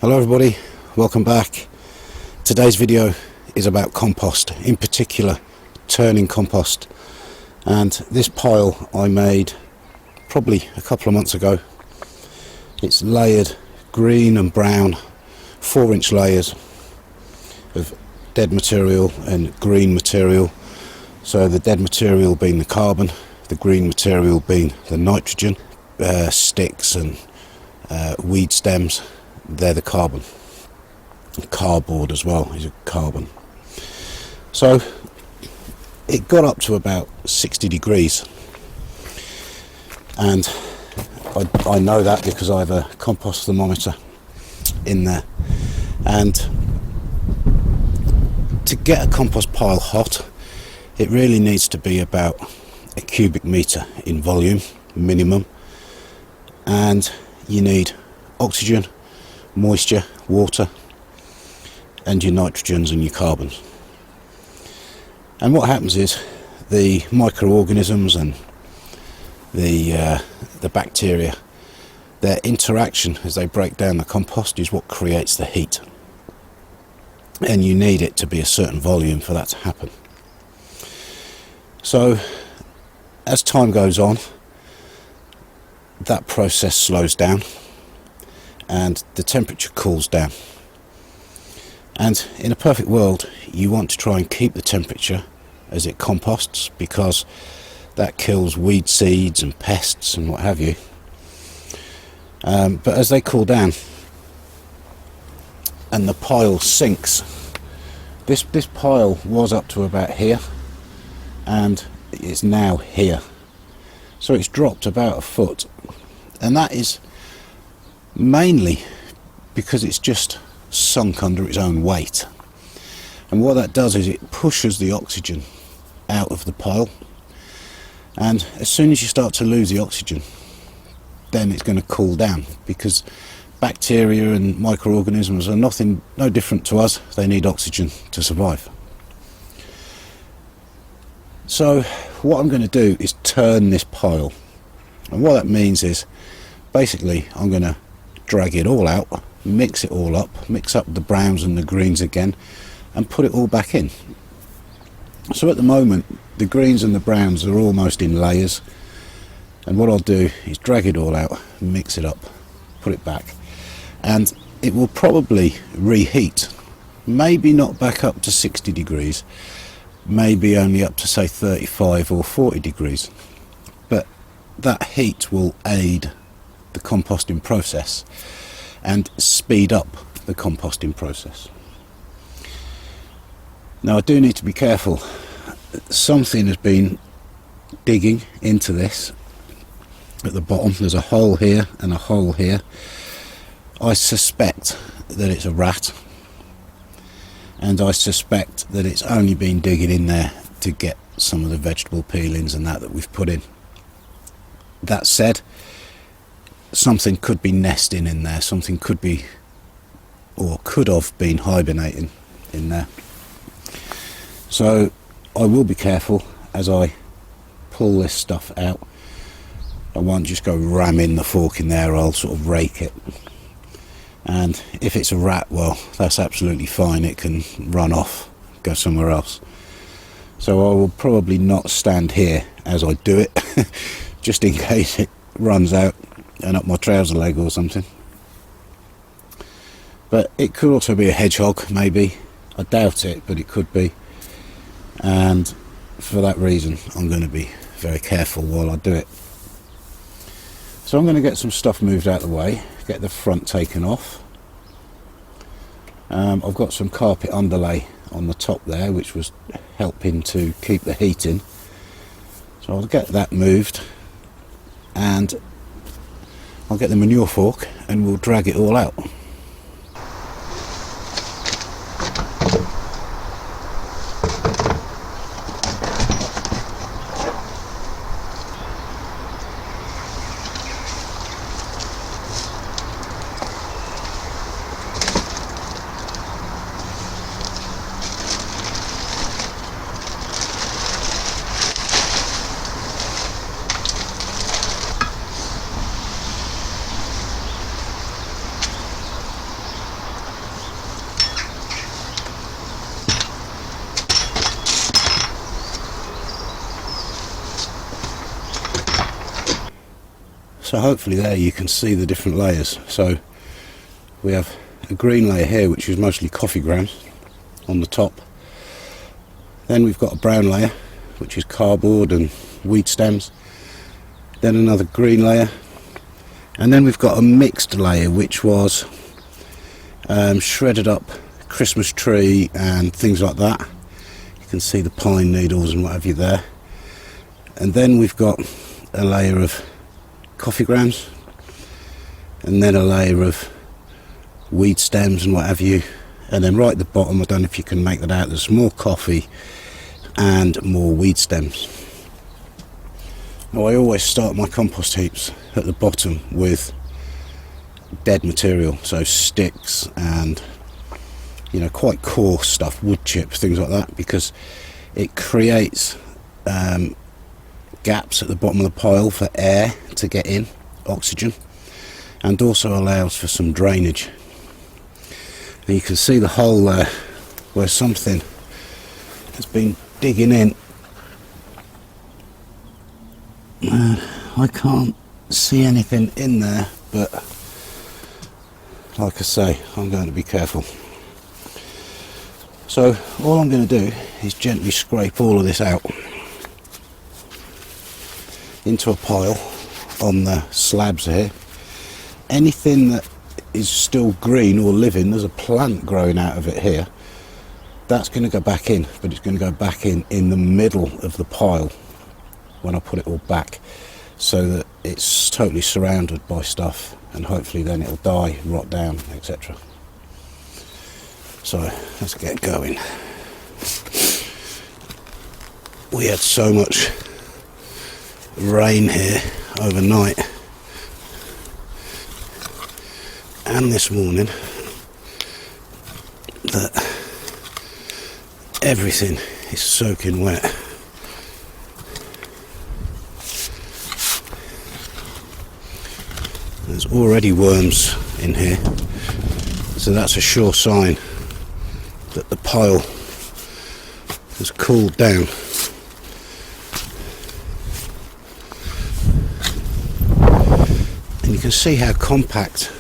Hello everybody, welcome back. Today's video is about compost, in particular turning compost. And this pile I made probably a couple of months ago. It's layered green and brown, 4-inch layers of dead material and green material. So the dead material being the carbon, the green material being the nitrogen, sticks and weed stems, they're the carbon. Cardboard as well is a carbon. So it got up to about 60 degrees, and I know that because I have a compost thermometer in there. And to get a compost pile hot, it really needs to be about a cubic metre in volume minimum, and you need oxygen, moisture, water, and your nitrogens and your carbons. And what happens is the microorganisms and the bacteria, their interaction as they break down the compost is what creates the heat, and you need it to be a certain volume for that to happen. So as time goes on, that process slows down and the temperature cools down. And in a perfect world, you want to try and keep the temperature as it composts, because that kills weed seeds and pests and what have you. But as they cool down and the pile sinks, this pile was up to about here and it's now here. So it's dropped about a foot, and that is mainly because it's just sunk under its own weight. And what that does is it pushes the oxygen out of the pile, and as soon as you start to lose the oxygen, then it's going to cool down, because bacteria and microorganisms are no different to us. They need oxygen to survive. So what I'm going to do is turn this pile, and what that means is basically I'm going to drag it all out, mix it all up, mix up the browns and the greens again, and put it all back in. So at the moment the greens and the browns are almost in layers, and what I'll do is drag it all out, mix it up, put it back, and it will probably reheat, maybe not back up to 60 degrees, maybe only up to say 35 or 40 degrees, but that heat will aid the composting process and speed up the composting process. Now I do need to be careful. Something has been digging into this at the bottom. There's a hole here and a hole here. I suspect that it's a rat, and I suspect that it's only been digging in there to get some of the vegetable peelings and that we've put in. That said, something could be nesting in there, something could be, or could have been hibernating in there. So I will be careful as I pull this stuff out. I won't just go ramming the fork in there, I'll sort of rake it. And if it's a rat, well, that's absolutely fine, it can run off, go somewhere else. So I will probably not stand here as I do it, just in case it runs out and up my trouser leg or something. But it could also be a hedgehog, maybe. I doubt it, but it could be. And for that reason I'm going to be very careful while I do it. So I'm going to get some stuff moved out of the way, get the front taken off. I've got some carpet underlay on the top there which was helping to keep the heat in, so I'll get that moved, and I'll get the manure fork and we'll drag it all out. So hopefully there you can see the different layers. So we have a green layer here, which is mostly coffee grounds on the top. Then we've got a brown layer, which is cardboard and weed stems. Then another green layer, and then we've got a mixed layer, which was shredded up Christmas tree and things like that. You can see the pine needles and what have you there. And then we've got a layer of coffee grounds, and then a layer of weed stems and what have you. And then right at the bottom, I don't know if you can make that out, there's more coffee and more weed stems. Now I always start my compost heaps at the bottom with dead material, so sticks and, you know, quite coarse stuff, wood chips, things like that, because it creates gaps at the bottom of the pile for air to get in, oxygen, and also allows for some drainage. And you can see the hole there where something has been digging in. I can't see anything in there, but like I say, I'm going to be careful. So all I'm going to do is gently scrape all of this out into a pile on the slabs here. Anything that is still green or living, there's a plant growing out of it here, that's going to go back in, but it's going to go back in the middle of the pile when I put it all back, so that it's totally surrounded by stuff, and hopefully then it'll die, rot down, etc. So let's get going. We had so much rain here overnight and this morning that everything is soaking wet. There's already worms in here, so that's a sure sign that the pile has cooled down. And you can see how compact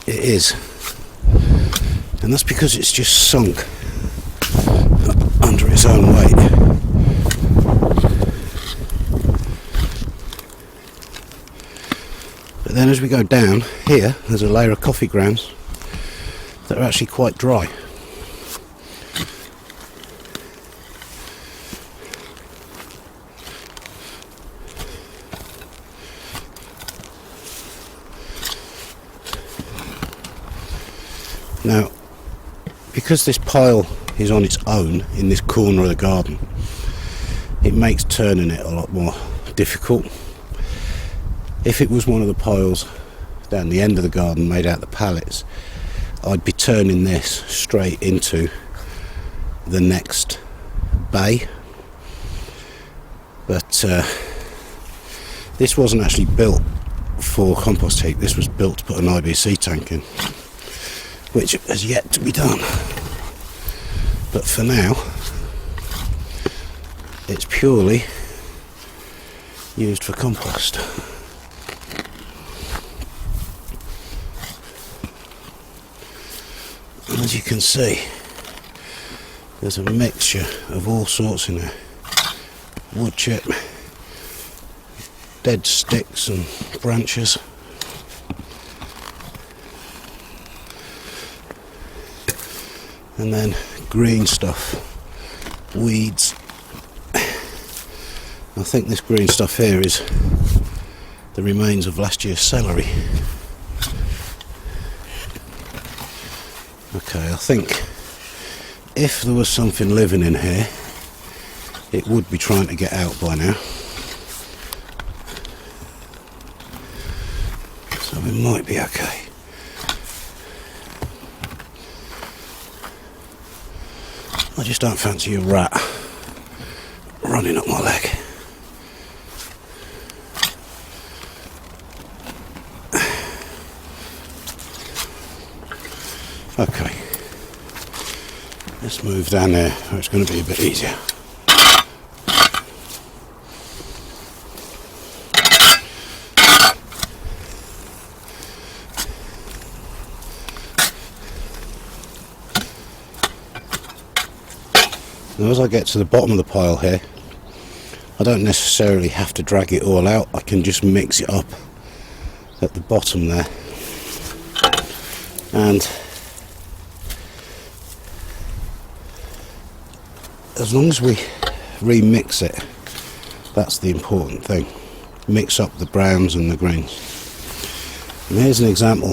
it is, and that's because it's just sunk under its own weight. But then as we go down here, there's a layer of coffee grounds that are actually quite dry. Now, because this pile is on its own in this corner of the garden, it makes turning it a lot more difficult. If it was one of the piles down the end of the garden made out of the pallets, I'd be turning this straight into the next bay. But this wasn't actually built for compost heap, this was built to put an IBC tank in, which has yet to be done. But for now, it's purely used for compost. And as you can see, there's a mixture of all sorts in there. Wood chip, dead sticks and branches. And then green stuff, weeds. I think this green stuff here is the remains of last year's celery. Okay, I think if there was something living in here, it would be trying to get out by now. So it might be okay. I just don't fancy a rat running up my leg. Okay, let's move down there where it's going to be a bit Now as I get to the bottom of the pile here, I don't necessarily have to drag it all out, I can just mix it up at the bottom there. And as long as we remix it, that's the important thing. Mix up the browns and the greens. And here's an example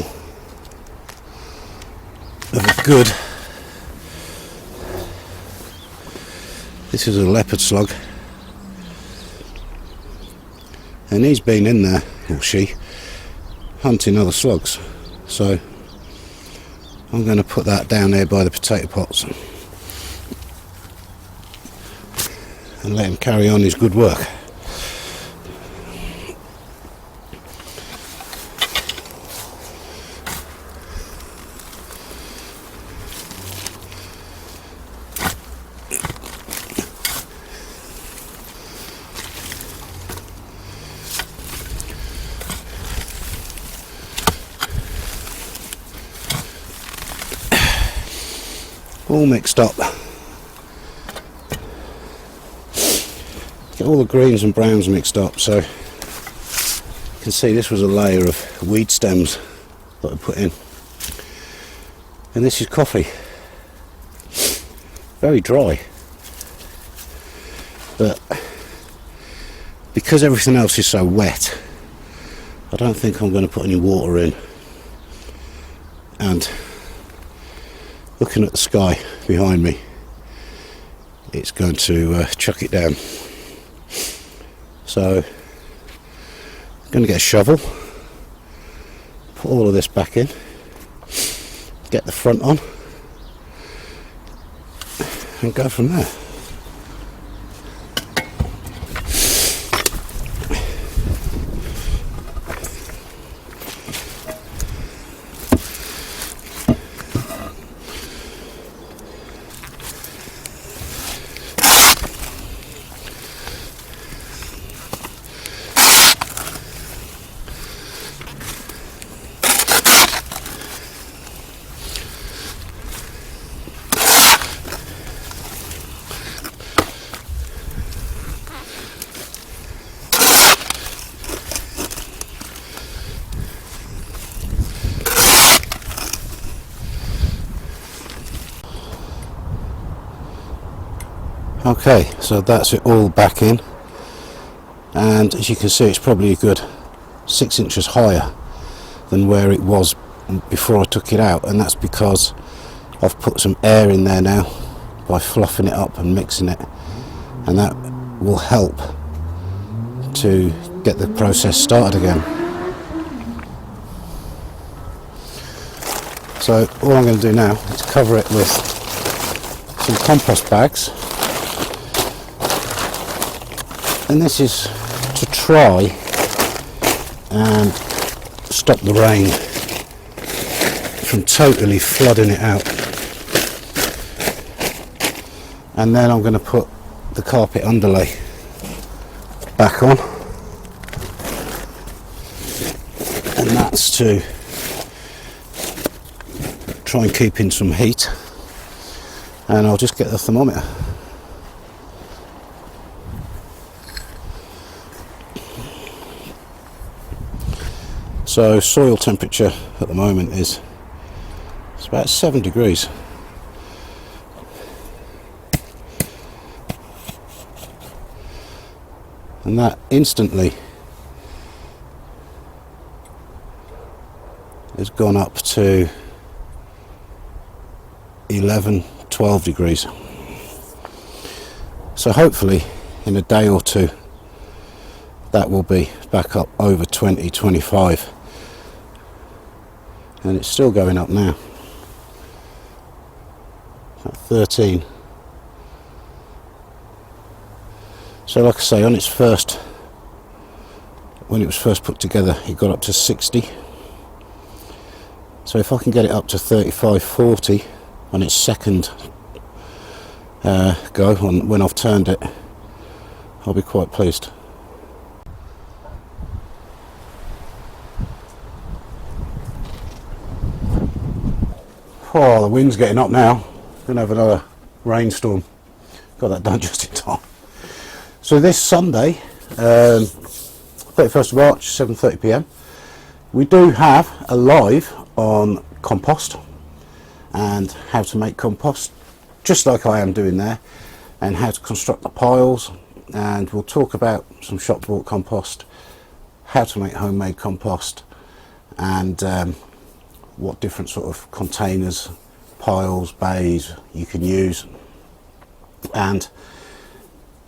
of a good, this is a leopard slug, and he's been in there, or she, hunting other slugs. So I'm going to put that down there by the potato pots and let him carry on his good work. All mixed up. Get all the greens and browns mixed up. So you can see this was a layer of weed stems that I put in, and this is coffee. Very dry, but because everything else is so wet, I don't think I'm going to put any water in. And looking at the sky behind me, it's going to chuck it down. So I'm going to get a shovel, put all of this back in, get the front on, and go from there. Okay, so that's it all back in, and as you can see, it's probably a good 6 inches higher than where it was before I took it out, and that's because I've put some air in there now by fluffing it up and mixing it, and that will help to get the process started again. So all I'm going to do now is cover it with some compost bags. And this is to try and stop the rain from totally flooding it out. And then I'm going to put the carpet underlay back on, and that's to try and keep in some heat. And I'll just get the thermometer. So soil temperature at the moment is, it's about 7 degrees. And that instantly has gone up to 11, 12 degrees. So hopefully in a day or two that will be back up over 20, 25. And it's still going up now. At 13. So like I say, on its first, when it was first put together, it got up to 60. So if I can get it up to 35, 40 on its second go, on when I've turned it, I'll be quite pleased. Oh, the wind's getting up now. We're going to have another rainstorm got that done just in time. So this Sunday, 31st of March, 7:30 p.m, we do have a live on compost and how to make compost, just like I am doing there, and how to construct the piles, and we'll talk about some shop bought compost, how to make homemade compost, and what different sort of containers, piles, bays you can use, and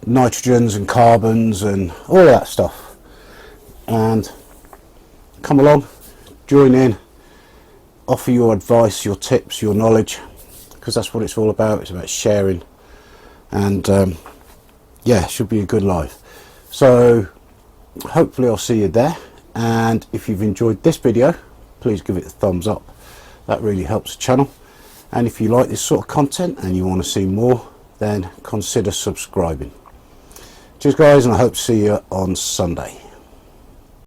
nitrogens and carbons and all of that stuff. And come along, join in, offer your advice, your tips, your knowledge, because that's what it's all about. It's about sharing, and yeah, should be a good live. So hopefully I'll see you there, and if you've enjoyed this video, please give it a thumbs up. That really helps the channel. And if you like this sort of content and you want to see more, then consider subscribing. Cheers guys, and I hope to see you on Sunday.